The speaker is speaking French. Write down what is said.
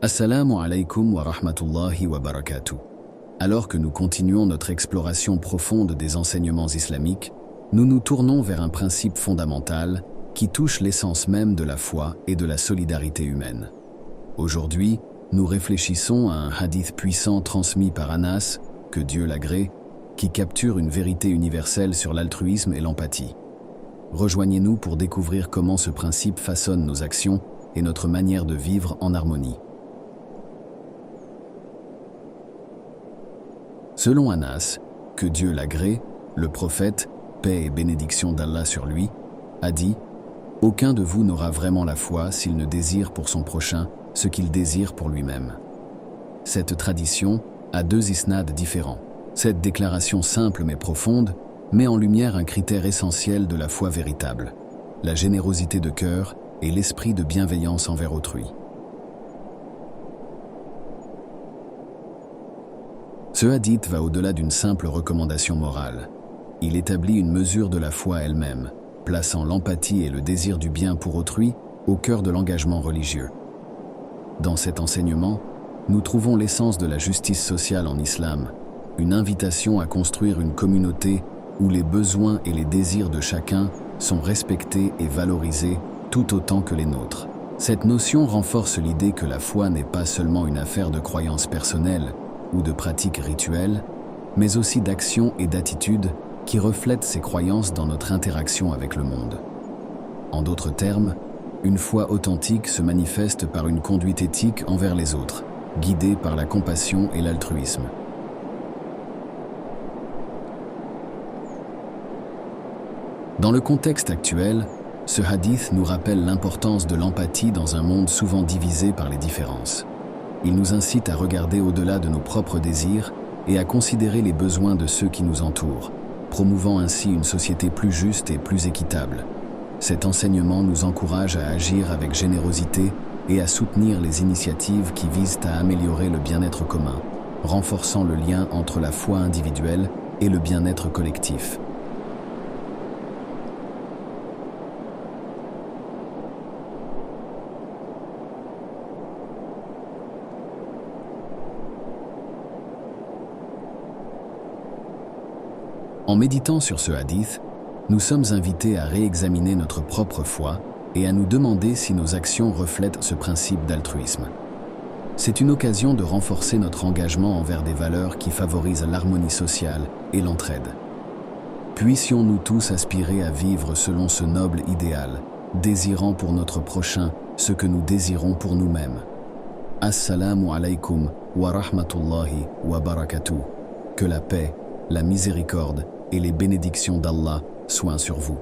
Assalamu alaikum wa rahmatullahi wa barakatuh. Alors que nous continuons notre exploration profonde des enseignements islamiques, nous nous tournons vers un principe fondamental qui touche l'essence même de la foi et de la solidarité humaine. Aujourd'hui, nous réfléchissons à un hadith puissant transmis par Anas, que Dieu l'agrée, qui capture une vérité universelle sur l'altruisme et l'empathie. Rejoignez-nous pour découvrir comment ce principe façonne nos actions et notre manière de vivre en harmonie. Selon Anas, que Dieu l'agrée, le prophète, paix et bénédiction d'Allah sur lui, a dit « Aucun de vous n'aura vraiment la foi s'il ne désire pour son prochain ce qu'il désire pour lui-même. » Cette tradition a deux isnads différents. Cette déclaration simple mais profonde met en lumière un critère essentiel de la foi véritable, la générosité de cœur et l'esprit de bienveillance envers autrui. Ce hadith va au-delà d'une simple recommandation morale. Il établit une mesure de la foi elle-même, plaçant l'empathie et le désir du bien pour autrui au cœur de l'engagement religieux. Dans cet enseignement, nous trouvons l'essence de la justice sociale en islam, une invitation à construire une communauté où les besoins et les désirs de chacun sont respectés et valorisés tout autant que les nôtres. Cette notion renforce l'idée que la foi n'est pas seulement une affaire de croyances personnelles ou de pratiques rituelles, mais aussi d'actions et d'attitudes qui reflètent ces croyances dans notre interaction avec le monde. En d'autres termes, une foi authentique se manifeste par une conduite éthique envers les autres, guidée par la compassion et l'altruisme. Dans le contexte actuel, ce hadith nous rappelle l'importance de l'empathie dans un monde souvent divisé par les différences. Il nous incite à regarder au-delà de nos propres désirs et à considérer les besoins de ceux qui nous entourent, promouvant ainsi une société plus juste et plus équitable. Cet enseignement nous encourage à agir avec générosité et à soutenir les initiatives qui visent à améliorer le bien-être commun, renforçant le lien entre la foi individuelle et le bien-être collectif. En méditant sur ce hadith, nous sommes invités à réexaminer notre propre foi et à nous demander si nos actions reflètent ce principe d'altruisme. C'est une occasion de renforcer notre engagement envers des valeurs qui favorisent l'harmonie sociale et l'entraide. Puissions-nous tous aspirer à vivre selon ce noble idéal, désirant pour notre prochain ce que nous désirons pour nous-mêmes. Assalamu alaikum wa rahmatullahi wa barakatuh. Que la paix, la miséricorde et les bénédictions d'Allah soient sur vous.